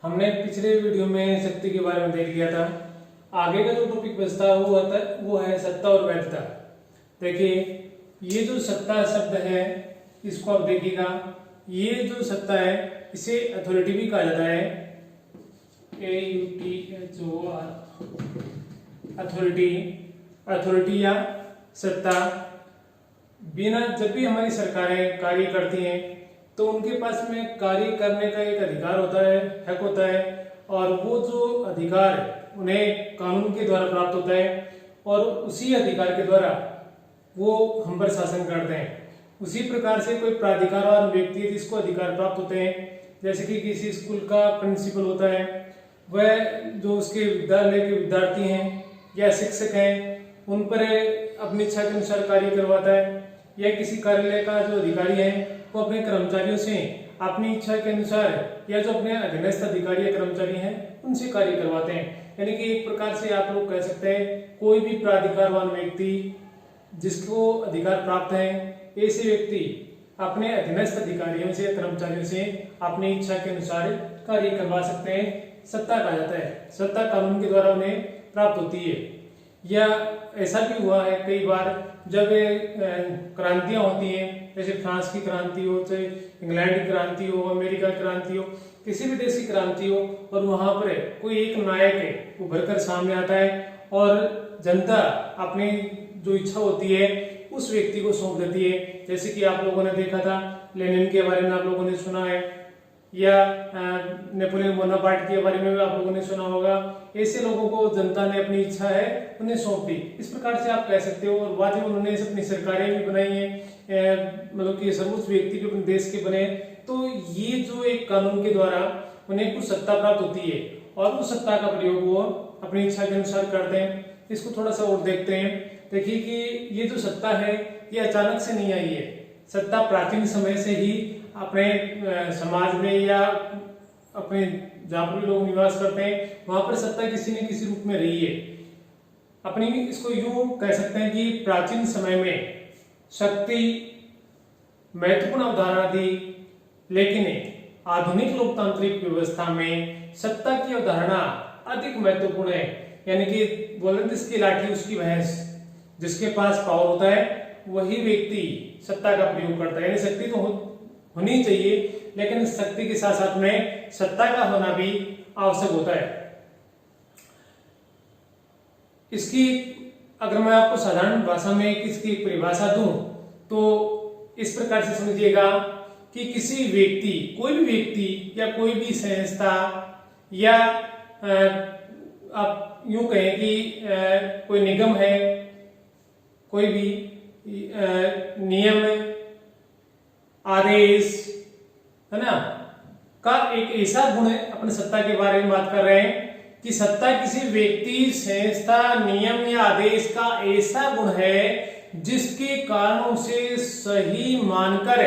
हमने पिछले वीडियो में शक्ति के बारे में देख लिया था। आगे का जो टॉपिक बचता वो है सत्ता और वैधता। देखिए, ये जो सत्ता शब्द है इसको आप देखिएगा, ये जो सत्ता है इसे अथॉरिटी भी कहा जाता है, AUTHOR, अथॉरिटी। अथॉरिटी या सत्ता। बिना जब भी हमारी सरकारें कार्य करती हैं तो उनके पास में कार्य करने का एक अधिकार होता है, हक होता है, और वो जो अधिकार उन्हें कानून के द्वारा प्राप्त होता है और उसी अधिकार के द्वारा वो हम पर शासन करते हैं। उसी प्रकार से कोई प्राधिकारवान व्यक्ति है जिसको अधिकार प्राप्त होते हैं, जैसे कि किसी स्कूल का प्रिंसिपल होता है, वह जो उसके विद्यालय के विद्यार्थी हैं या शिक्षक हैं उन पर अपनी इच्छा के अनुसार कार्य करवाता है, या किसी कार्यालय का जो अधिकारी है वो अपने कर्मचारियों से अपनी इच्छा के अनुसार या जो अपने अधीनस्थ अधिकारी या कर्मचारी हैं उनसे कार्य करवाते हैं। यानी कि एक प्रकार से आप लोग कह सकते हैं कोई भी प्राधिकारवान व्यक्ति जिसको अधिकार प्राप्त है, ऐसे व्यक्ति अपने अधीनस्थ अधिकारियों से कर्मचारियों से अपनी इच्छा के अनुसार कार्य करवा सकते हैं। सत्ता कहा जाता है, सत्ता कानून के द्वारा उन्हें प्राप्त होती है। या ऐसा भी हुआ है कई बार जब क्रांतियां होती हैं, जैसे फ्रांस की क्रांति हो, चाहे इंग्लैंड की क्रांति हो, अमेरिका की क्रांति हो, किसी भी देश की क्रांति हो, और वहां पर कोई एक नायक उभर कर सामने आता है और जनता अपनी जो इच्छा होती है उस व्यक्ति को सौंप देती है। जैसे कि आप लोगों ने देखा था, लेनिन के बारे में आप लोगों ने सुना है, या नेपोलियन बोनापार्ट के बारे में भी आप लोगों ने सुना होगा। ऐसे लोगों को जनता ने अपनी इच्छा है उन्हें सौंप दी, इस प्रकार से आप कह सकते हो। और बाद में उन्होंने अपनी सरकारें भी बनाई हैं, मतलब कि सर्वोच्च व्यक्ति भी अपने देश के बने। तो ये जो एक कानून के द्वारा उन्हें कुछ सत्ता प्राप्त होती है और उस सत्ता का प्रयोग वो अपनी इच्छा के अनुसार करते हैं। इसको थोड़ा सा और देखते हैं। देखिए कि ये जो सत्ता है ये अचानक से नहीं आई है। सत्ता प्राचीन समय से ही अपने समाज में या अपने जहां पर भी लोग निवास करते हैं वहां पर सत्ता किसी न किसी रूप में रही है। अपनी इसको यूं कह सकते हैं कि प्राचीन समय में शक्ति महत्वपूर्ण अवधारणा थी, लेकिन आधुनिक लोकतांत्रिक व्यवस्था में सत्ता की अवधारणा अधिक महत्वपूर्ण है। यानी कि बोलते जिसकी लाठी उसकी भैंस, जिसके पास पावर होता है वही व्यक्ति सत्ता का प्रयोग करता है। यानी शक्ति तो होनी चाहिए, लेकिन शक्ति के साथ साथ में सत्ता का होना भी आवश्यक होता है। इसकी अगर मैं आपको साधारण भाषा में इसकी परिभाषा दूं तो इस प्रकार से समझिएगा कि किसी व्यक्ति, कोई भी व्यक्ति या कोई भी संस्था, या आप यूं कहें कि कोई निगम है, कोई भी नियम, आदेश, है ना, का एक ऐसा गुण है। अपने सत्ता के बारे में बात कर रहे हैं कि सत्ता किसी व्यक्ति, संस्था, नियम या आदेश का ऐसा गुण है जिसके कारण उसे सही मानकर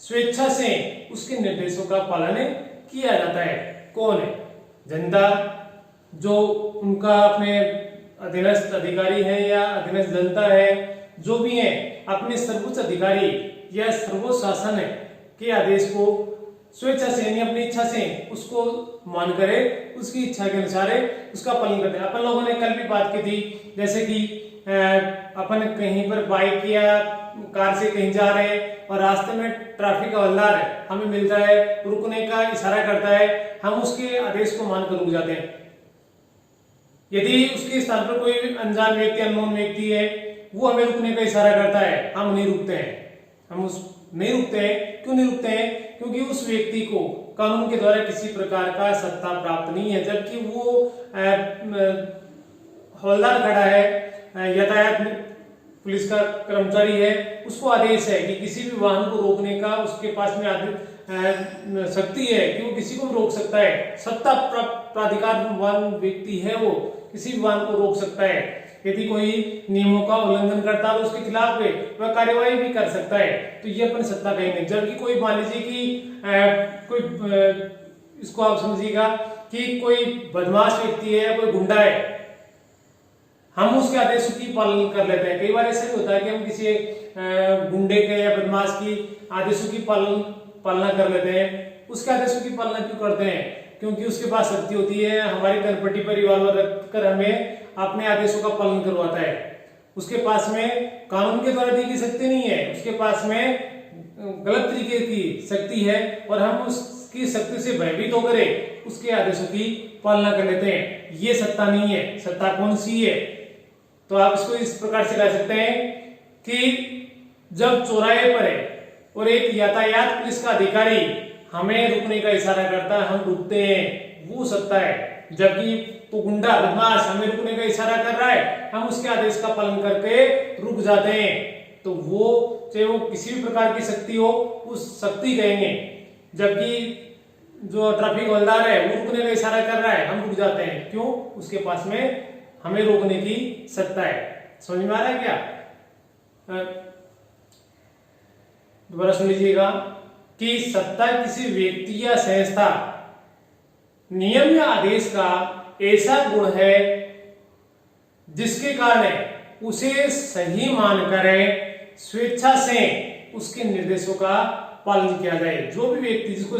स्वेच्छा से उसके निर्देशों का पालन किया जाता है। कौन है? जनता, जो उनका अपने अधीनस्थ अधिकारी है या अधीनस्थ जनता है, जो भी है अपने सर्वोच्च अधिकारी या सर्वोच्च शासन के आदेश को स्वेच्छा से यानी अपनी इच्छा से उसको मान करे, उसकी इच्छा के अनुसार उसका पालन करते हैं। अपन लोगों ने कल भी बात की थी, जैसे कि अपन कहीं पर बाइक या कार से कहीं जा रहे हैं और रास्ते में ट्रैफिक हवलदार हमें मिलता है, रुकने का इशारा करता है, हम उसके आदेश को मानकर रुक जाते हैं। यदि उसके स्थान पर कोई अनजान व्यक्ति, अननोन व्यक्ति है, वो हमें रुकने का इशारा करता है, हम नहीं रुकते हैं। हम उस नहीं रुकते हैं। क्यों नहीं रुकते हैं? क्योंकि उस व्यक्ति को कानून के द्वारा किसी प्रकार का सत्ता प्राप्त नहीं है, जबकि वो हवलदार खड़ा है, यातायात पुलिस का कर्मचारी है, उसको आदेश है कि किसी भी वाहन को रोकने का उसके पास में शक्ति है कि वो किसी को भी रोक सकता है। सत्ता प्राधिकारवान व्यक्ति है, वो किसी भी वाहन को रोक सकता है। यदि कोई नियमों का उल्लंघन करता है तो उसके खिलाफ वह कार्यवाही भी कर सकता है। तो ये अपनी सत्ता कहेंगे। जबकि कोई मान लीजिए कि कोई इसको आप समझिएगा कि कोई बदमाश व्यक्ति है या कोई गुंडा है, हम उसके आदेशों की पालन कर लेते हैं। कई बार ऐसा भी होता है कि हम किसी गुंडे के या बदमाश की आदेशों की पालना कर लेते हैं। उसके आदेशों की पालना क्यों करते हैं? क्योंकि उसके पास शक्ति होती है हमारी कनपट्टी पर रिवॉल्वर रखकर हमें अपने आदेशों का पालन करवाता है। उसके पास में कानून के द्वारा दी गई शक्ति नहीं है, उसके पास में गलत तरीके की शक्ति है और हम उसकी शक्ति से भयभीत होकर उसके आदेशों की पालना कर लेते हैं। ये सत्ता नहीं है। सत्ता कौन सी है? तो आप इसको इस प्रकार से कह सकते हैं कि जब चौराहे पर है और एक यातायात पुलिस का अधिकारी हमें रुकने का इशारा करता है, हम रुकते हैं, वो सत्ता है। जबकि वो गुंडा बदमाश हमें रुकने का इशारा कर रहा है, हम उसके आदेश का पालन करके रुक जाते हैं, तो वो चाहे वो किसी भी प्रकार की शक्ति हो, उस शक्ति कहेंगे। जबकि जो ट्रैफिक हवलदार है वो रुकने का इशारा कर रहा है, हम रुक जाते हैं, क्यों? उसके पास में हमें रोकने की सत्ता है। समझ में आ रहा है क्या? दोबारा सुन लीजिएगा कि सत्ता किसी व्यक्ति या संस्था, नियम या आदेश का ऐसा गुण है जिसके कारण उसे सही मानकर स्वेच्छा से उसके निर्देशों का पालन किया जाए। जो भी व्यक्ति जिसको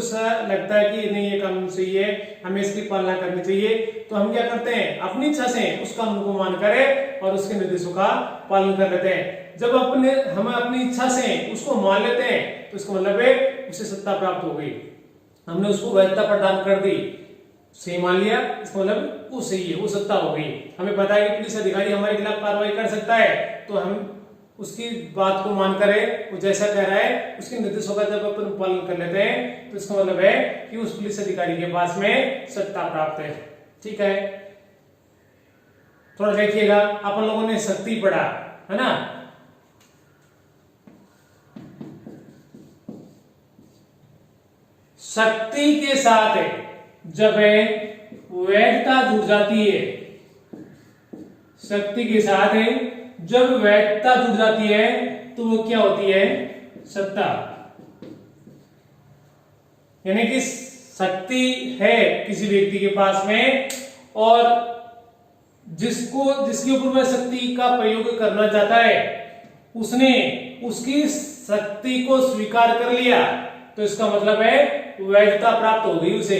लगता है कि नहीं ये कानून सही है, हमें इसकी पालना करनी चाहिए, तो हम क्या करते हैं? अपनी इच्छा से उस कानून को मानकर और उसके निर्देशों का पालन कर लेते हैं। जब हम अपनी इच्छा से उसको मान लेते हैं तो इसका मतलब है उसे सत्ता प्राप्त हो गई, हमने उसको वैधता प्रदान कर दी, सही मान लिया, इसका मतलब वो सही है, वो सत्ता हो गई। हमें पता है कि पुलिस अधिकारी हमारे खिलाफ कार्रवाई कर सकता है, तो हम उसकी बात को मानकर वो जैसा कह रहा है उसके निर्देशों का जब अपन पालन कर लेते हैं तो इसका मतलब है कि उस पुलिस अधिकारी के पास में सत्ता प्राप्त है। ठीक है, थोड़ा देखिएगा, अपन लोगों ने शक्ति पढ़ा है ना। शक्ति के साथ जब वैधता जुड़ जाती है, शक्ति के साथ जब वैधता जुड़ जाती है तो वो क्या होती है? सत्ता। यानी कि शक्ति है किसी व्यक्ति के पास में और जिसके ऊपर वह शक्ति का प्रयोग करना चाहता है उसने उसकी शक्ति को स्वीकार कर लिया, तो इसका मतलब है वैधता प्राप्त हो गई उसे।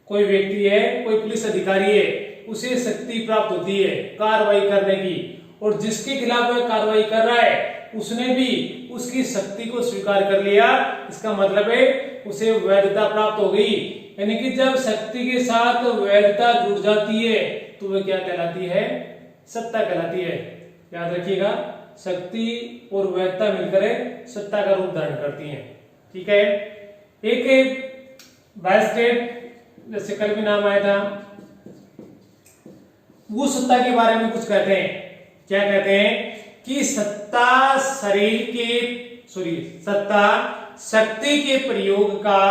कोई व्यक्ति है, कोई पुलिस अधिकारी है, उसे शक्ति प्राप्त होती है कार्रवाई करने की, और जिसके खिलाफ वह कार्रवाई कर रहा है उसने भी उसकी शक्ति को स्वीकार कर लिया, इसका मतलब है उसे वैधता प्राप्त हो गई। यानी कि जब शक्ति के साथ वैधता जुड़ जाती है तो वह क्या कहलाती है? सत्ता कहलाती है। याद रखिएगा, शक्ति और वैधता मिलकर सत्ता का रूप धारण करती हैं। ठीक है, एक बाय स्टेट जैसे कल भी नाम आया था, वो सत्ता के बारे में कुछ कहते हैं। क्या कहते हैं? कि सत्ता शक्ति के प्रयोग का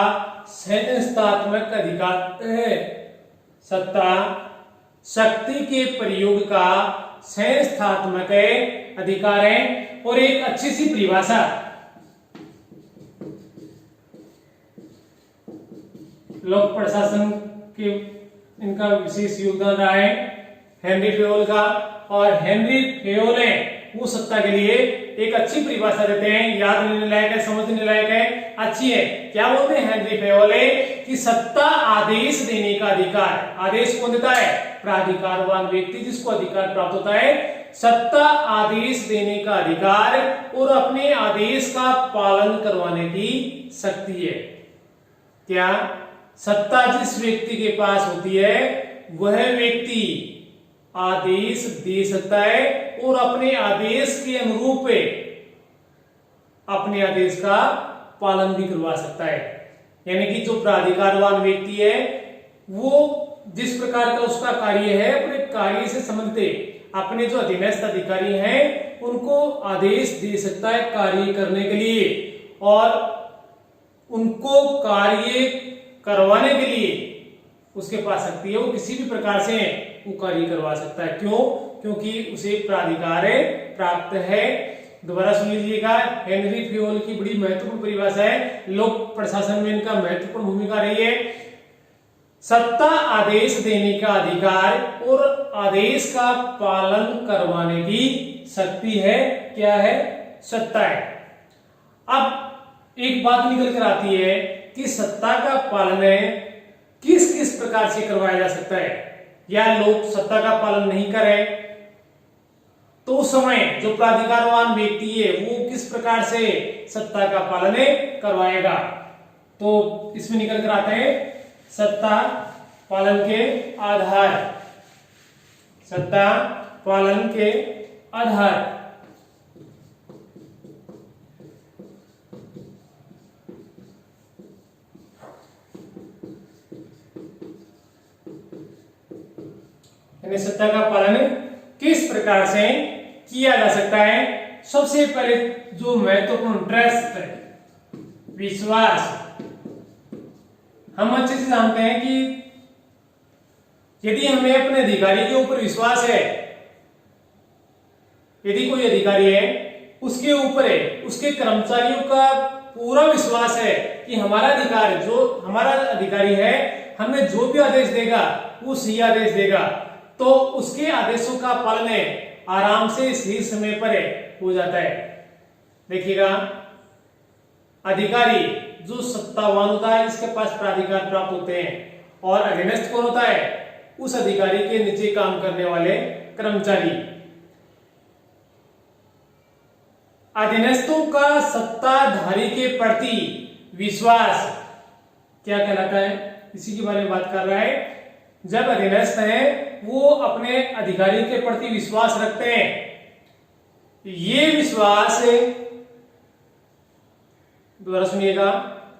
संस्थात्मक अधिकार है। सत्ता शक्ति के प्रयोग का संस्थात्मक अधिकार है। और एक अच्छी सी परिभाषा लोक प्रशासन के इनका विशेष योगदान रहा है हेनरी फेयोल का, और हेनरी फेयोल वो सत्ता के लिए एक अच्छी परिभाषा देते हैं, याद रहने लायक है, समझने लायक है, अच्छी है। क्या बोलते हैं हेनरी फेयोल कि सत्ता आदेश देने का अधिकार। आदेश कौन देता है? प्राधिकारवान व्यक्ति, जिसको अधिकार प्राप्त होता है। सत्ता आदेश देने का अधिकार और अपने आदेश का पालन करवाने की शक्ति है। क्या? सत्ता जिस व्यक्ति के पास होती है वह व्यक्ति आदेश दे सकता है और अपने आदेश के अनुरूप अपने आदेश का पालन भी करवा सकता है। यानी कि जो प्राधिकारवान व्यक्ति है वो जिस प्रकार का उसका कार्य है, अपने कार्य से संबंधित अपने जो अधीनस्थ अधिकारी हैं उनको आदेश दे सकता है कार्य करने के लिए, और उनको कार्य करवाने के लिए उसके पास शक्ति है, वो किसी भी प्रकार से वो कार्य करवा सकता है। क्यों? क्योंकि उसे प्राधिकार प्राप्त है। दोबारा सुन लीजिएगा, हेनरी फेयोल की बड़ी महत्वपूर्ण परिभाषा है, लोक प्रशासन में इनका महत्वपूर्ण भूमिका रही है। सत्ता आदेश देने का अधिकार और आदेश का पालन करवाने की शक्ति है। क्या है? सत्ता है। अब एक बात निकल कर आती है कि सत्ता का पालन किस किस प्रकार से करवाया जा सकता है, या लोग सत्ता का पालन नहीं करें तो उस समय जो प्राधिकारवान व्यक्ति है वो किस प्रकार से सत्ता का पालन करवाएगा। तो इसमें निकल कर आते हैं सत्ता पालन के आधार, सत्ता पालन के आधार। यानी सत्ता का पालन किस प्रकार से किया जा सकता है। सबसे पहले जो महत्वपूर्ण ट्रस्ट है, विश्वास। हम अच्छे से जानते हैं कि यदि हमें अपने अधिकारी के ऊपर विश्वास है, यदि कोई अधिकारी है उसके ऊपर है, उसके कर्मचारियों का पूरा विश्वास है कि हमारा अधिकारी, जो हमारा अधिकारी है, हमें जो भी आदेश देगा वो सही आदेश देगा, तो उसके आदेशों का पालन आराम से सही समय पर हो जाता है। देखिएगा, अधिकारी जो सत्तावान होता है, इसके पास प्राधिकार प्राप्त होते हैं, और अधीनस्थ कौन होता है, उस अधिकारी के नीचे काम करने वाले कर्मचारी। अधीनस्थों का सत्ताधारी के प्रति विश्वास क्या कहलाता है, इसी के बारे में बात कर रहा है। जब अधीनस्थ है वो अपने अधिकारी के प्रति विश्वास रखते हैं, ये विश्वास, दोबारा सुनिएगा,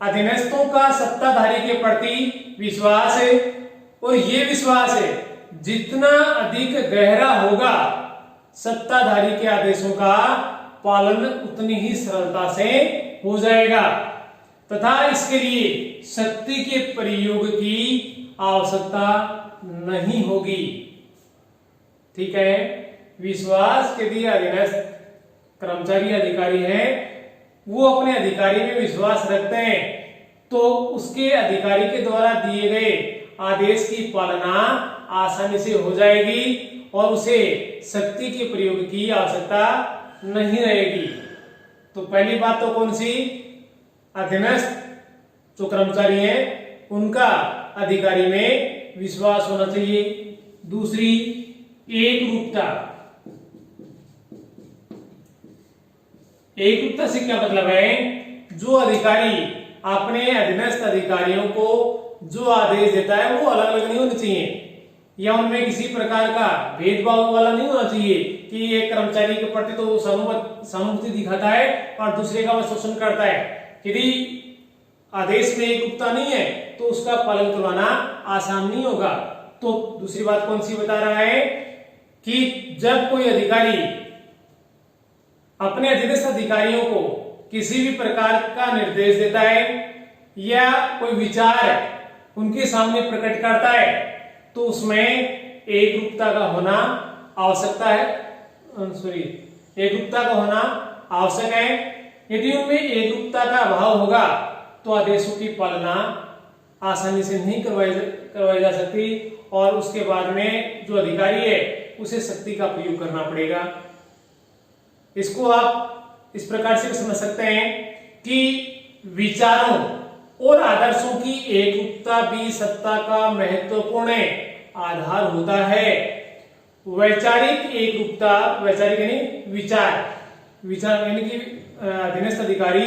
अधीनस्थों का सत्ताधारी के प्रति विश्वास है, और ये विश्वास है जितना अधिक गहरा होगा सत्ताधारी के आदेशों का पालन उतनी ही सरलता से हो जाएगा, तथा इसके लिए शक्ति के प्रयोग की आवश्यकता नहीं होगी। ठीक है, विश्वास यदि अधीनस्थ कर्मचारी अधिकारी है वो अपने अधिकारी में विश्वास रखते हैं तो उसके अधिकारी के द्वारा दिए गए आदेश की पालना आसानी से हो जाएगी और उसे शक्ति के प्रयोग की आवश्यकता नहीं रहेगी। तो पहली बात तो कौन सी, अधीनस्थ जो कर्मचारी हैं उनका अधिकारी में विश्वास होना चाहिए। दूसरी, एक रूपता। एक रूपता से क्या मतलब है, जो अधिकारी अपने अधीनस्थ अधिकारियों को जो आदेश देता है वो अलग अलग नहीं होने चाहिए, या उनमें किसी प्रकार का भेदभाव वाला नहीं होना चाहिए कि एक कर्मचारी के प्रति तो सहानुभूति दिखाता है और दूसरे का वह शोषण करता है। यदि आदेश में एक रूपता नहीं है तो उसका पालन करवाना आसान नहीं होगा। तो दूसरी बात कौन सी बता रहा है कि जब कोई अधिकारी अपने अधीनस्थ अधिकारियों को किसी भी प्रकार का निर्देश देता है या कोई विचार उनके सामने प्रकट करता है तो उसमें एक रूपता का होना आवश्यकता है, एक रूपता का होना आवश्यक है। यदि उनमें एक रूपता का अभाव होगा तो आदेशों की पालना आसानी से नहीं करवाई जा सकती और उसके बाद में जो अधिकारी है उसे शक्ति का प्रयोग करना पड़ेगा। इसको आप इस प्रकार से समझ सकते हैं कि विचारों और आदर्शों की एकरूपता भी सत्ता का महत्वपूर्ण आधार होता है। वैचारिक एकरूपता, वैचारिक यानी विचार यानी कि अधीनस्थ अधिकारी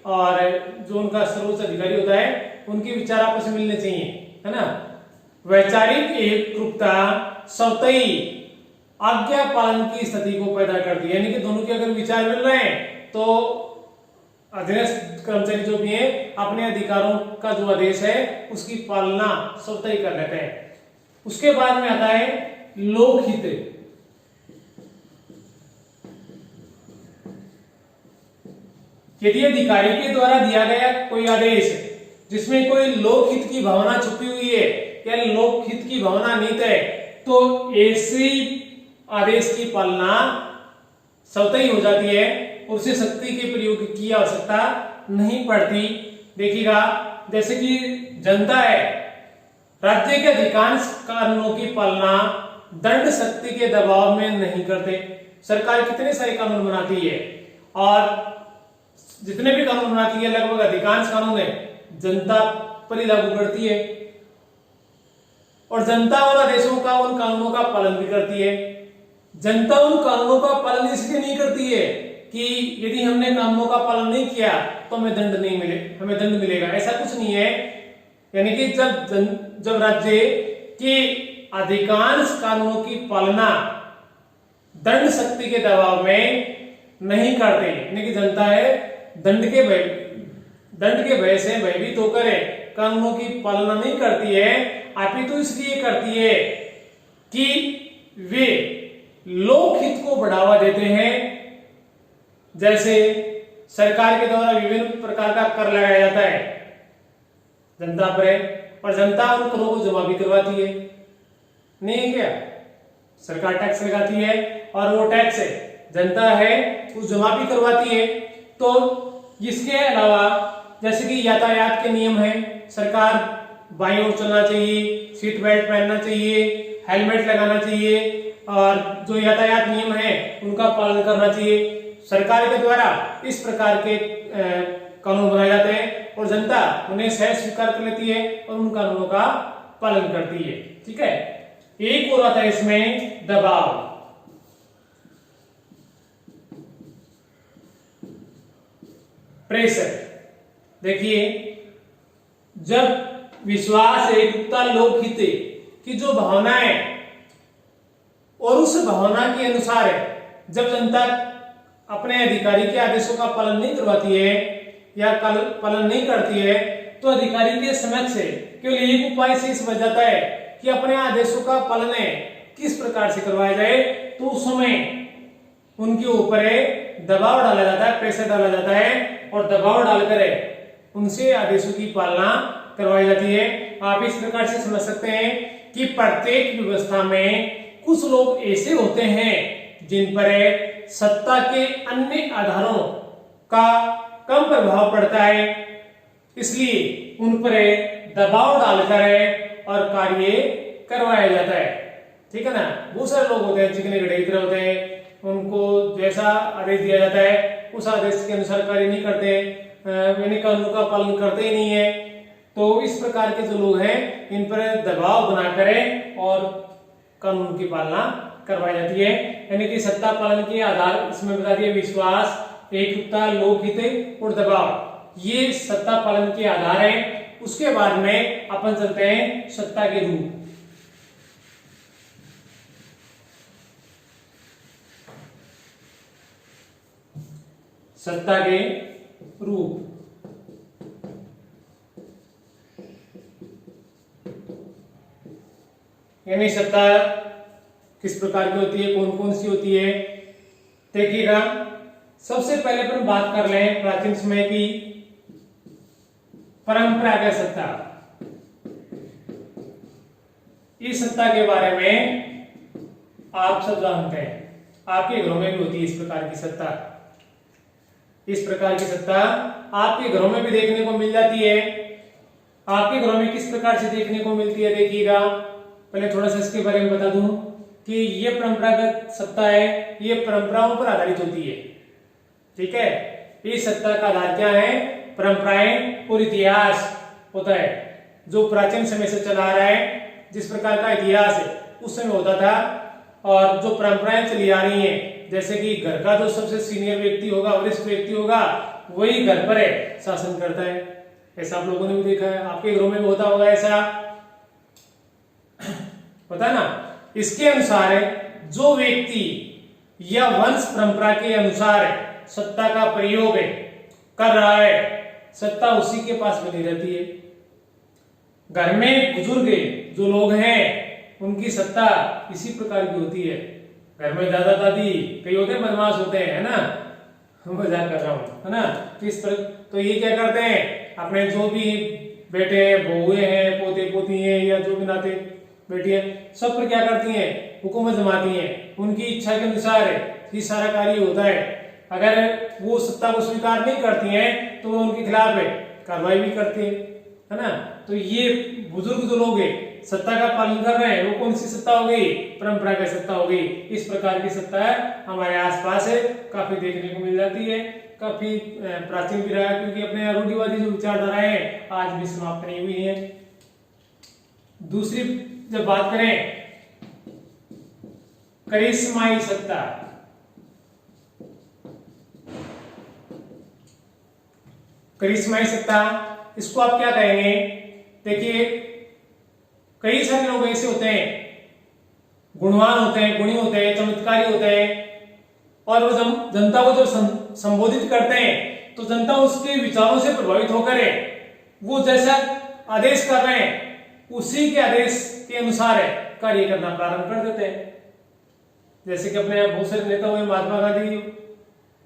और जो उनका सर्वोच्च अधिकारी होता है उनके विचार आपस में मिलने चाहिए, है ना। वैचारिक एकरूपता स्वतः आज्ञा पालन की स्थिति को पैदा करती है, यानी कि दोनों के अगर विचार मिल रहे हैं तो अधीनस्थ कर्मचारी जो भी है अपने अधिकारों का जो आदेश है उसकी पालना स्वतः ही कर लेते हैं। उसके बाद में आता है लोकहित। यदि अधिकारी के द्वारा दिया गया कोई आदेश जिसमें कोई लोकहित की भावना छुपी हुई है या लोकहित की भावना निहित है तो ऐसी आदेश की पालना स्वतः ही हो जाती है, उसे शक्ति के प्रयोग की आवश्यकता नहीं पड़ती। देखिएगा, जैसे कि जनता है, राज्य के अधिकांश कानूनों की पालना दंड शक्ति के दबाव में नहीं करते। सरकार कितने सारे कानून बनाती है और जितने भी कानून बनाती है लगभग अधिकांश कानून है जनता पर ही लागू करती है। और जनता उन आदेशों का, उन कानूनों का पालन भी करती है। जनता उन कानूनों का पालन इसलिए नहीं करती है कि यदि हमने कानूनों का पालन नहीं किया तो हमें दंड नहीं मिले, हमें दंड मिलेगा, ऐसा कुछ नहीं है। यानी कि जब राज्य के अधिकांश कानूनों की पालना दंड शक्ति के दबाव में नहीं करते, यानी कि जनता है दंड के भय से भयभीत होकर कानूनों की पालना नहीं करती है, अपितु इसलिए करती है कि वे लोकहित को बढ़ावा देते हैं। जैसे सरकार के द्वारा विभिन्न प्रकार का कर लगाया जाता है जनता पर, और जनता उन करों को जमा भी करवाती है, नहीं है क्या? सरकार टैक्स लगाती है और वो टैक्स जनता है वो जमा भी करवाती है। तो इसके अलावा जैसे कि यातायात के नियम है, सरकार बाईं ओर चलना चाहिए, सीट बेल्ट पहनना चाहिए, हेलमेट लगाना चाहिए, और जो यातायात नियम है उनका पालन करना चाहिए। सरकार के द्वारा इस प्रकार के कानून बनाए जाते हैं और जनता उन्हें सहज स्वीकार कर लेती है और उन कानूनों का पालन करती है। ठीक है। एक और आता है इसमें दबाव। प्रेशर। देखिए, जब विश्वास, एकता, लोकहित की जो भावना है और उस भावना के अनुसार जब जनता अपने अधिकारी के आदेशों का पालन नहीं करवाती है या पालन नहीं करती है, तो अधिकारी के समक्ष केवल एक उपाय से समझ जाता है कि अपने आदेशों का पालन किस प्रकार से करवाया जाए। तो उस समय उनके ऊपर दबाव डाला जाता है, प्रेशर डाला जाता है, और दबाव डालकर उनसे आदेशों की पालना करवाई जाती है। आप इस प्रकार से समझ सकते हैं कि प्रत्येक व्यवस्था में कुछ लोग ऐसे होते हैं जिन पर सत्ता के अन्य आधारों का कम प्रभाव पड़ता है, इसलिए उन पर दबाव डालकर और कार्य करवाया जाता है। ठीक है ना। बहुत सारे लोग होते हैं, चिकने गधे की तरह होते हैं, उनको जैसा आदेश दिया जाता है उस आदेश के अनुसार कार्य नहीं करते, यानी कानून का पालन करते ही नहीं है। तो इस प्रकार के जो लोग हैं इन पर दबाव बनाकर और कानून की पालना करवाई जाती है। यानी कि सत्ता पालन के आधार इसमें बता दिया, विश्वास, एकता, लोकहित और दबाव, ये सत्ता पालन के आधार है। उसके बाद में अपन चलते हैं सत्ता के रूप। सत्ता के रूप। यानी सत्ता किस प्रकार की होती है, कौन कौन सी होती है। देखिएगा, सबसे पहले अपन बात कर लें प्राचीन समय की परंपरागत सत्ता। इस सत्ता के बारे में आप सब जानते हैं, आपके घरों में भी होती है इस प्रकार की सत्ता। इस प्रकार की सत्ता आपके घरों में भी देखने को मिल जाती है। आपके घरों में किस प्रकार से देखने को मिलती है, देखिएगा। पहले थोड़ा सा इसके बारे में बता दूं कि ये परंपरागत सत्ता है, ये परंपराओं पर आधारित होती है। ठीक है। इस सत्ता का आधार क्या है? परंपराएं और इतिहास होता है, जो प्राचीन समय से चला आ रहा है। जिस प्रकार का इतिहास उस समय होता था और जो परंपराएं चली आ रही हैं, जैसे कि घर का जो सबसे सीनियर व्यक्ति होगा, वरिष्ठ व्यक्ति होगा, वही घर पर शासन करता है। ऐसा आप लोगों ने भी देखा है, आपके घरों में भी होता होगा, ऐसा होता है ना। इसके अनुसार जो व्यक्ति या वंश परंपरा के अनुसार सत्ता का प्रयोग कर रहा है, सत्ता उसी के पास बनी रहती है। घर में बुजुर्ग जो लोग हैं उनकी सत्ता इसी प्रकार की होती है। घर में दादा दादी कई होते हैं, बदमाश होते हैं, है ना, मजाक कर रहा हूं, है ना। तो ये क्या करते हैं, अपने जो भी बेटे बहुए हैं, पोते पोती हैं, या जो भी नाते बेटी है, सब पर क्या करती हैं, हुकूमत जमाती हैं। उनकी इच्छा के अनुसार ये सारा कार्य होता है। अगर वो सत्ता को स्वीकार नहीं करती हैं तो वो उनके खिलाफ कार्रवाई भी करती है ना। तो ये बुजुर्ग जो लोग सत्ता का पालन कर रहे हैं, वो कौन सी सत्ता हो गई? परंपरा की सत्ता हो गई। इस प्रकार की सत्ता हमारे आसपास काफी देखने को मिल जाती है, काफी प्राचीन भी रहा है, क्योंकि अपने रूढ़िवादी जो विचारधाराएं आज भी समाप्त नहीं हुई है। दूसरी जब बात करें करिश्माई सत्ता, करिश्माई सत्ता, इसको आप क्या कहेंगे? देखिए कई सारे लोग ऐसे होते हैं, गुणवान होते हैं, गुणी होते हैं, चमत्कारी होते हैं, और वो जनता को जब संबोधित करते हैं तो जनता उसके विचारों से प्रभावित होकर वो जैसा आदेश कर रहे हैं उसी के आदेश के अनुसार कार्य करना प्रारंभ कर देते हैं। जैसे कि अपने बहुत सारे नेता हुए, महात्मा गांधी,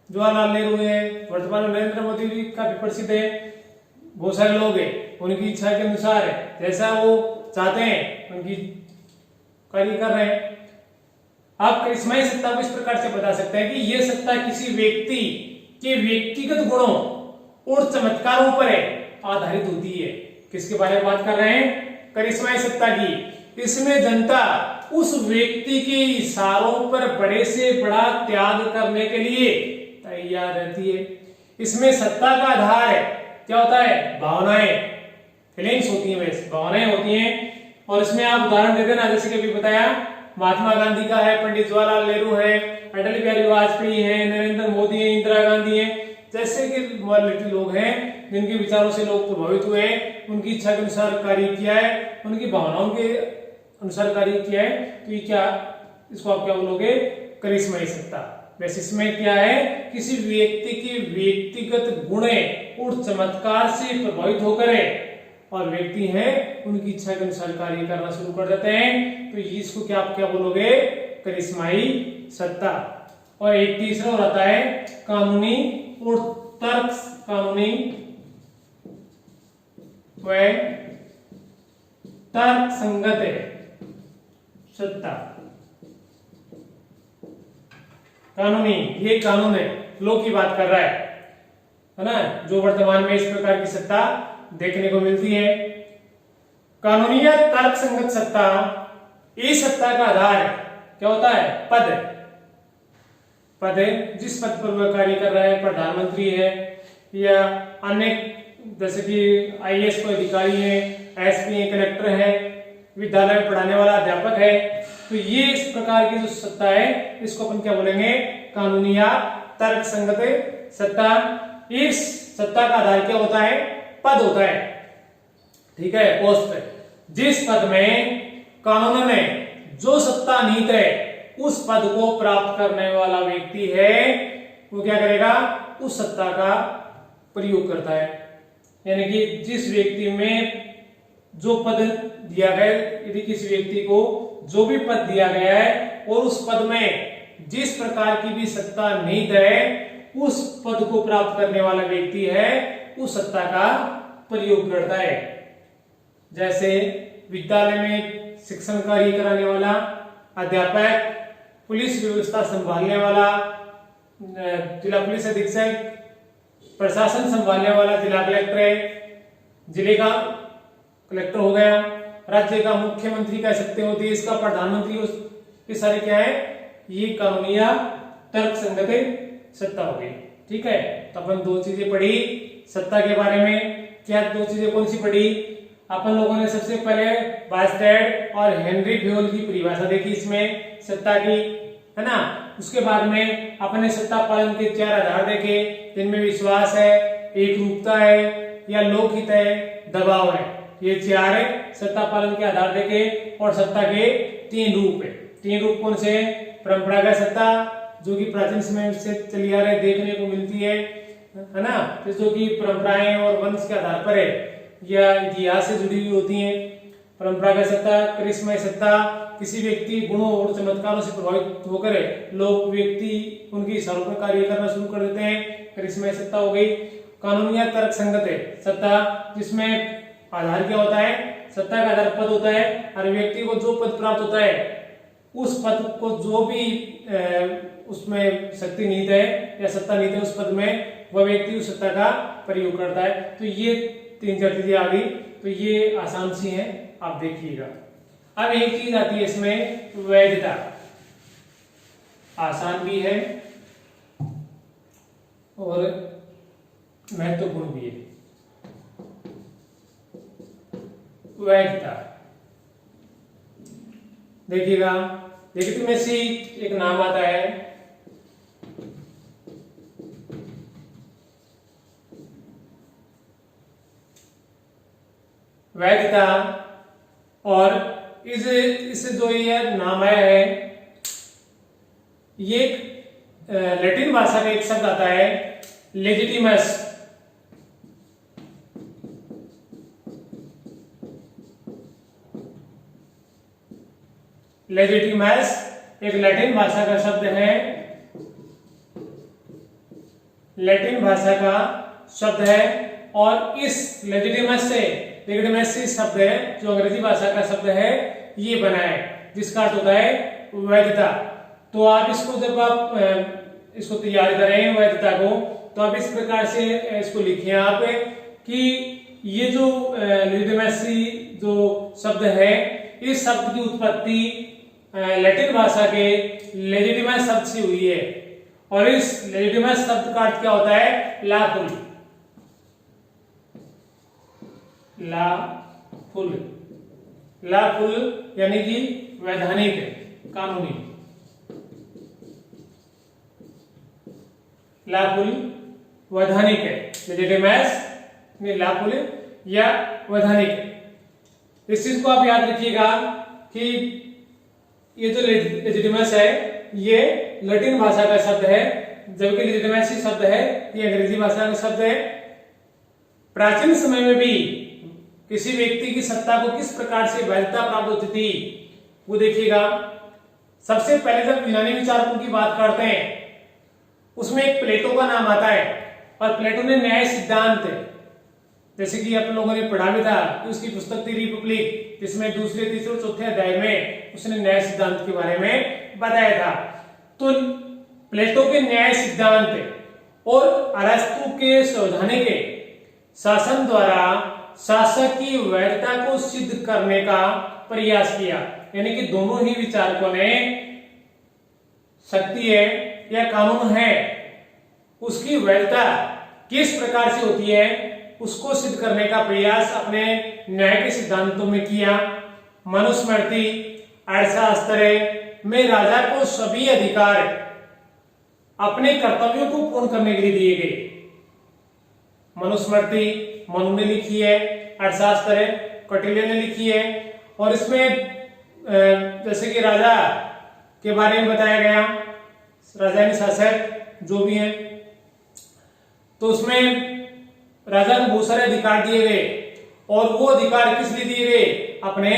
जवाहरलाल नेहरू है, वर्तमान में नरेंद्र मोदी भी काफी प्रसिद्ध है, बहुत सारे लोग हैं, उनकी इच्छा के अनुसार जैसा वो चाहते हैं उनकी कार्य कर रहे हैं। आप करिश्माई सत्ता को इस प्रकार से बता सकते हैं कि यह सत्ता किसी व्यक्ति के व्यक्तिगत गुणों और चमत्कारों पर आधारित होती है। किसके बारे में बात कर रहे हैं? करिश्माई सत्ता की। इसमें जनता उस व्यक्ति के इशारों पर बड़े से बड़ा त्याग करने के लिए तैयार रहती है। इसमें सत्ता का आधार क्या होता है? भावनाएं, फीलिंग्स होती हैं, वैसे भावनाएं होती हैं। और इसमें आप उदाहरण देते ना, जैसे कि अभी बताया महात्मा गांधी का है, पंडित जवाहरलाल नेहरू है, अटल बिहारी वाजपेयी है, नरेंद्र मोदी है, इंदिरा गांधी है, जैसे कि मॉडलिटी लोग हैं जिनके विचारों से लोग प्रभावित हुए हैं, उनकी इच्छा के अनुसार कार्य किया है, उनकी भावनाओं के अनुसार कार्य किया है, तो ये क्या, इसको आप क्या बोलोगे? करिश्माई सत्ता। वैसे इसमें क्या है? किसी व्यक्ति के व्यक्तिगत गुण और चमत्कार से प्रभावित होकर और व्यक्ति हैं उनकी इच्छा के अनुसार कार्य करना शुरू कर देते हैं, तो इसको क्या आप क्या बोलोगे? करिश्माई सत्ता। और एक तीसरा और आता है कानूनी और कानूनी व तर्क संगत सत्ता। कानूनी, ये कानून है, लॉ की बात कर रहा है ना, जो वर्तमान में इस प्रकार की सत्ता देखने को मिलती है। कानूनी या तर्क संगत सत्ता, इस सत्ता का आधार क्या होता है? पद। पद है, जिस पद पर वह कार्य कर रहा है, प्रधानमंत्री है या अन्य, जैसे कि आईएएस कोई अधिकारी है, एसपी है, कलेक्टर है, विद्यालय में पढ़ाने वाला अध्यापक है, तो ये इस प्रकार की जो सत्ता है इसको अपन क्या बोलेंगे? कानूनी या तर्क संगत सत्ता। इस सत्ता का आधार क्या होता है? पद होता है, ठीक है, पोस्ट। जिस पद में कानून ने जो सत्ता निहित है उस पद को प्राप्त करने वाला व्यक्ति है वो क्या करेगा? उस सत्ता का प्रयोग करता है। यानी कि जिस व्यक्ति में जो पद दिया गया, यदि किसी व्यक्ति को जो भी पद दिया गया है और उस पद में जिस प्रकार की भी सत्ता निहित है उस पद को प्राप्त करने वाला व्यक्ति है उस सत्ता का प्रयोग करता है। जैसे विद्यालय में शिक्षण कार्य कराने वाला अध्यापक, पुलिस व्यवस्था संभालने वाला जिला पुलिस अधीक्षक, प्रशासन संभालने वाला जिला कलेक्टर है, जिले का कलेक्टर हो गया, राज्य का मुख्यमंत्री कह सकते हो, देश का प्रधानमंत्री, ये सारे क्या है? ये कानूनी या तर्क संगत सत्ता हो गई। ठीक है, तो अपन दो चीजें पढ़ी सत्ता के बारे में। क्या दो चीजें कौन सी पढ़ी? अपन लोगों ने सबसे पहले बास्टेड और हेनरी फ्योल की परिभाषा देखी इसमें सत्ता की, है ना। उसके बाद में अपने सत्ता पालन के 4 आधार देखे, जिनमें विश्वास है, एकरूपता है या लोकहित है, दबाव है। ये 4 सत्ता पालन के आधार देखे। और सत्ता के 3 रूप है। 3 रूप कौन से? परंपरागत सत्ता, जो कि प्राचीन समय से चली आ रही देखने को मिलती है ना, तो जो कि परंपराएं और वंश के आधार पर है या इतिहास से जुड़ी हुई होती हैं। परंपरागत सत्ता, करिश्माई सत्ता, किसी व्यक्ति गुणों और चमत्कारों से प्रभावित होकर लोग व्यक्ति उनकी इशारों पर कार्य करना शुरू कर देते हैं, करिश्माई सत्ता हो गई। कानूनी या तर्क संगत है सत्ता, जिसमें आधार क्या होता है? सत्ता का आधार पद होता है। हर व्यक्ति को जो पद प्राप्त होता है उस पद को जो भी उसमें शक्ति निहित है या सत्ता निहित है उस पद में, वह व्यक्ति उस सत्ता का प्रयोग करता है। तो ये 3-4 चीजें आ गई, तो ये आसान सी हैं, आप देखिएगा। अब एक चीज आती है इसमें, वैधता। आसान भी है और महत्वपूर्ण भी है। वैधता, देखिएगा, लेजिटिमेसी एक नाम आता है, वैधता, और इस जो ये नाम आया है, ये लैटिन भाषा का एक शब्द आता है लेजिटिमस। लेजिटिमस एक लैटिन भाषा का शब्द है, लैटिन भाषा का शब्द है, और इस लेजिटिमेसी शब्द है जो अंग्रेजी भाषा का शब्द है, ये बना है, जिसका अर्थ होता है वैधता। तो आप इसको जब आप इसको तैयार करें वैधता को, तो आप इस प्रकार से इसको लिखिए आप कि ये जो लेजिटिमेसी जो शब्द है, इस शब्द की उत्पत्ति लैटिन भाषा के लेजिटिमस शब्द से हुई है, और इस लेजिटिमस शब्द का अर्थ क्या होता है? लाफुल। लाफुल, लाफुल यानी कि वैधानिक, कानूनी। लाफुल वैधानिक है, लेजिटिमस में लाफुल या वैधानिक है। इस चीज को आप याद रखिएगा कि ये जो लेजिटिमस है ये लैटिन भाषा का शब्द है, जबकि लेजिटिमेसी शब्द है ये अंग्रेजी भाषा का शब्द है। प्राचीन समय में भी किसी व्यक्ति की सत्ता को किस प्रकार से वैधता प्राप्त होती थी वो देखिएगा। सबसे पहले जब यूनानी विचारकों की बात करते हैं उसमें एक प्लेटो का नाम आता है, और प्लेटो ने न्याय सिद्धांत, जैसे कि आप लोगों ने पढ़ा भी था कि उसकी पुस्तक थी रिपब्लिक, जिसमें दूसरे तीसरे चौथे अध्याय में उसने न्याय सिद्धांत के बारे में बताया था। तो प्लेटो के न्याय सिद्धांत और अरस्तु के संवैधानिक शासन द्वारा शासक की वैधता को सिद्ध करने का प्रयास किया, यानी कि दोनों ही विचारकों ने शक्ति है या कानून है उसकी वैधता किस प्रकार से होती है उसको सिद्ध करने का प्रयास अपने न्याय के सिद्धांतों में किया। मनुस्मृति, अर्थशास्त्र में राजा को सभी अधिकार अपने कर्तव्यों को पूर्ण करने के लिए दिए गए। मनुस्मृति मनु ने लिखी है, अर्थशास्त्र कौटिल्य ने लिखी है, और इसमें जैसे कि राजा के बारे में बताया गया, राजा यानी शासक जो भी है, तो उसमें राजा को बहुत सारे अधिकार दिए गए, और वो अधिकार किस लिए दिए गए? अपने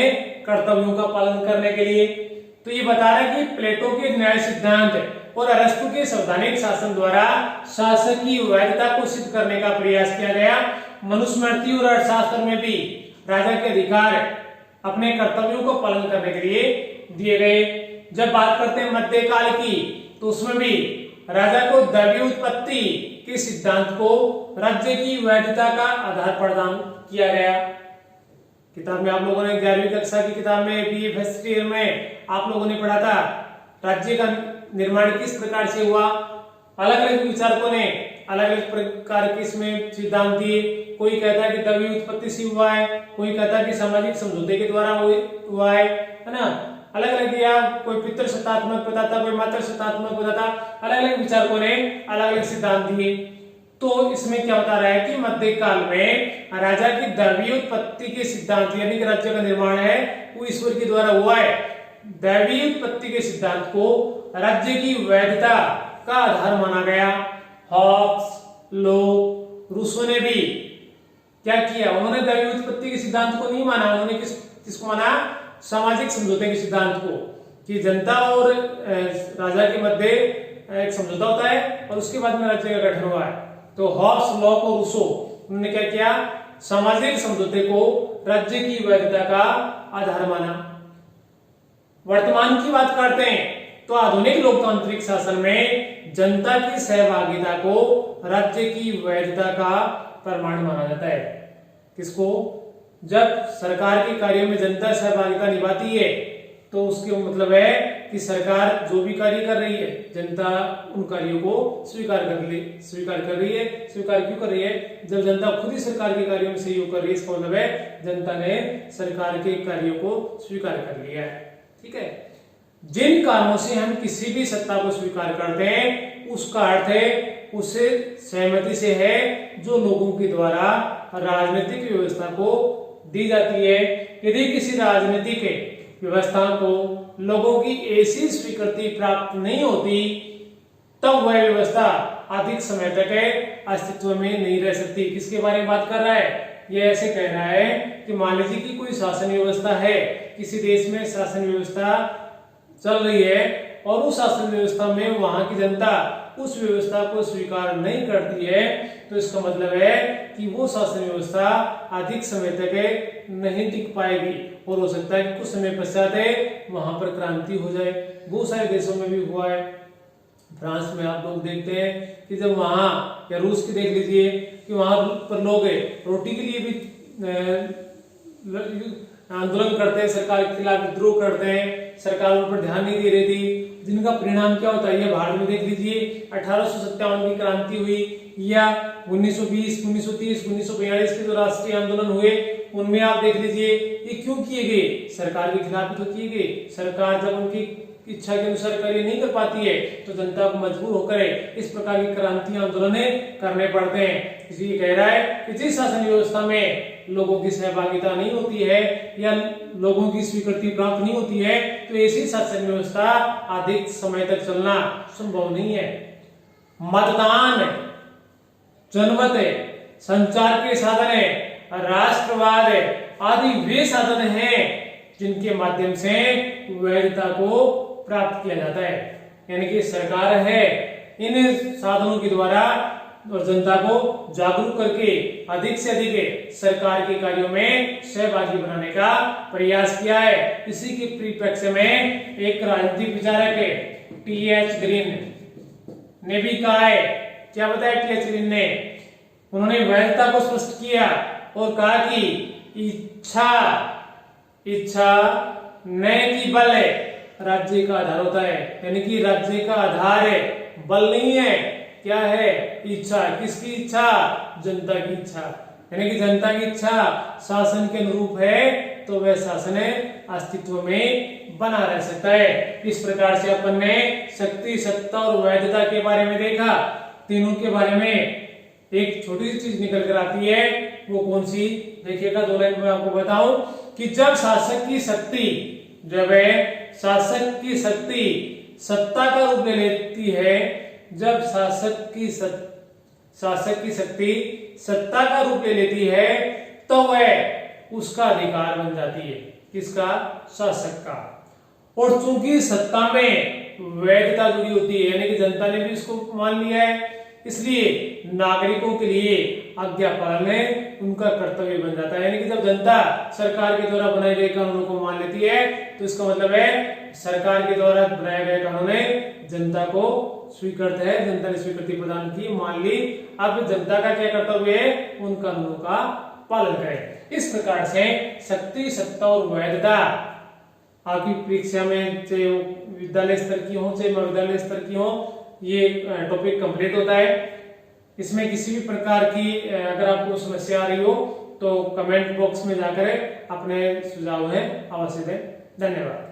कर्तव्यों का पालन करने के लिए। तो ये बता रहा है कि प्लेटो के न्याय सिद्धांत और अरस्तु के संवैधानिक शासन द्वारा शासक की वैधता को सिद्ध करने का प्रयास किया गया। मनुस्मृति और अर्थशास्त्र में भी राजा के अधिकार अपने कर्तव्यों को पालन करने के लिए दिए गए। जब बात करते हैं मध्यकाल की, तो उसमें भी राजा को दैवीय उत्पत्ति के सिद्धांत को राज्य की वैधता का आधार प्रदान किया गया। किताब में आप लोगों ने 11वीं कक्षा की किताब में बीए फर्स्ट ईयर में आप लोगों ने पढ़ा था राज्य का निर्माण किस प्रकार से हुआ। अलग अलग विचारकों ने अलग अलग प्रकार के इसमें सिद्धांत दिए। कोई कहता है कि दैवीय उत्पत्ति से हुआ है, कोई कहता है कि सामाजिक समझौते के द्वारा हुआ है ना। अलग अलग दिया, कोई पितृसत्तात्मक बताता, कोई मातृसत्तात्मक बताता, अलग अलग विचारकों ने अलग अलग सिद्धांत दिए। तो इसमें क्या बता रहा है कि मध्यकाल में राजा की दैवीय उत्पत्ति के सिद्धांत, यानी कि राज्य का निर्माण है वो ईश्वर के द्वारा हुआ है। दैवीय उत्पत्ति के सिद्धांत को राज्य की वैधता का आधार माना गया। हॉब्स, लोक, रूसो ने भी क्या किया, उन्होंने दैवीय उत्पत्ति के सिद्धांत को नहीं माना, उन्होंने किसको माना? सामाजिक समझौते के सिद्धांत को, कि जनता और राजा के मध्य एक समझौता होता है और उसके बाद में राज्य का गठन हुआ है। तो हॉब्स, लॉक और रूसो उन्होंने क्या किया? सामाजिक समझौते को राज्य की वैधता का आधार माना। वर्तमान की बात करते हैं तो आधुनिक लोकतांत्रिक शासन में जनता की सहभागिता को राज्य की वैधता का प्रमाण माना जाता है। किसको? जब सरकार के कार्यों में जनता सहभागिता निभाती है तो उसके मतलब है कि सरकार जो भी कार्य कर रही है जनता उन कार्यों को स्वीकार कर रही है। स्वीकार क्यों कर रही है? जब जनता खुद ही सरकार के कार्यों में सहयोग कर रही है, इसका मतलब है जनता ने सरकार के कार्यों को स्वीकार कर लिया है। ठीक है। जिन कारणों से हम किसी भी सत्ता को स्वीकार करते हैं उसका अर्थ है उससे सहमति से है जो लोगों के द्वारा राजनीतिक व्यवस्था को दी जाती है। यदि किसी राजनीतिक व्यवस्था को लोगों की ऐसी स्वीकृति प्राप्त नहीं होती तब वह व्यवस्था अधिक समय तक अस्तित्व में नहीं रह सकती। किसके बारे में बात कर रहा है? ये ऐसे कह रहा है कि मान लीजिए कि कोई शासन व्यवस्था है, किसी देश में शासन व्यवस्था चल रही है और उस शासन व्यवस्था में वहां की जनता उस व्यवस्था को स्वीकार नहीं करती है, तो इसका मतलब है कि वो शासन व्यवस्था अधिक समय तक नहीं टिक पाएगी और हो सकता है कि कुछ समय पश्चात वहां पर क्रांति हो जाए। बहुत सारे देशों में भी हुआ है। फ्रांस में आप लोग देखते हैं कि जब वहां, या रूस की देख लीजिए कि वहां पर लोग रोटी के लिए भी आंदोलन करते हैं, सरकार के खिलाफ विद्रोह करते हैं, सरकार उन पर ध्यान नहीं दे रही थी, जिनका परिणाम क्या होता है ये भारत में देख लीजिए। 1857 की क्रांति हुई या 1920, 1930, 1942 के जो राष्ट्रीय आंदोलन हुए उनमें आप देख लीजिए ये क्यों किए गए? सरकार के खिलाफ तो किए गए। सरकार जब उनकी इच्छा के अनुसार कार्य नहीं कर पाती है तो जनता को मजबूर होकर इस प्रकार की क्रांति आंदोलन करने पड़ते हैं। इसलिए कह रहा है कि जिस शासन व्यवस्था में लोगों की सहभागिता नहीं होती है या लोगों की स्वीकृति प्राप्त नहीं होती है तो ऐसी शासन व्यवस्था अधिक समय तक चलना संभव नहीं है। मतदान, जनमत, संचार के साधन है, राष्ट्रवाद आदि वे साधन हैं जिनके माध्यम से वैधता को प्राप्त किया जाता है। यानी कि सरकार है इन साधनों के द्वारा और जनता को जागरूक करके अधिक से अधिक सरकार के कार्यों में सहभागी बनाने का प्रयास किया है। इसी के परिप्रेक्ष्य में एक राजनीतिक विचारक टी.एच. ग्रीन ने भी कहा है, क्या बताया टी.एच. ग्रीन ने? उन्होंने वैधता को स्पष्ट किया और कहा कि इच्छा नैतिक बल राज्य का आधार होता है। यानी कि राज्य का आधार बल नहीं है, क्या है? इच्छा। किसकी इच्छा? जनता की इच्छा। यानी कि जनता की इच्छा शासन के अनुरूप है तो वह शासन अस्तित्व में बना रह सकता है। इस प्रकार से अपन ने शक्ति, सत्ता और वैधता के बारे में देखा। तीनों के बारे में एक छोटी सी चीज निकल कर आती है, वो कौन सी? देखिएगा, दो लाइन में आपको बताऊं कि जब शासक की शक्ति सत्ता का रूप ले लेती है, जब शासक की शक्ति सत्ता का रूप ले लेती है तो वह उसका अधिकार बन जाती है। किसका? शासक का। और चूंकि सत्ता में वैधता जुड़ी होती है, यानी कि जनता ने भी इसको मान लिया है, इसलिए नागरिकों के लिए आज्ञा पालन उनका कर्तव्य बन जाता है। यानी कि जब जनता सरकार के द्वारा बनाए गए कानूनों को मान लेती है तो इसका मतलब है सरकार के द्वारा बनाए गए कानून जनता को स्वीकृत है, जनता ने स्वीकृति प्रदान की, मान ली। अब जनता का क्या कर्तव्य है? उन कानूनों का पालन करें। इस प्रकार से शक्ति, सत्ता और वैधता आपकी परीक्षा में चाहे विद्यालय स्तर की हो चाहे महाविद्यालय स्तर की हो, ये टॉपिक कंप्लीट होता है। इसमें किसी भी प्रकार की अगर आपको समस्या आ रही हो तो कमेंट बॉक्स में जाकर अपने सुझाव है अवश्य दें। धन्यवाद।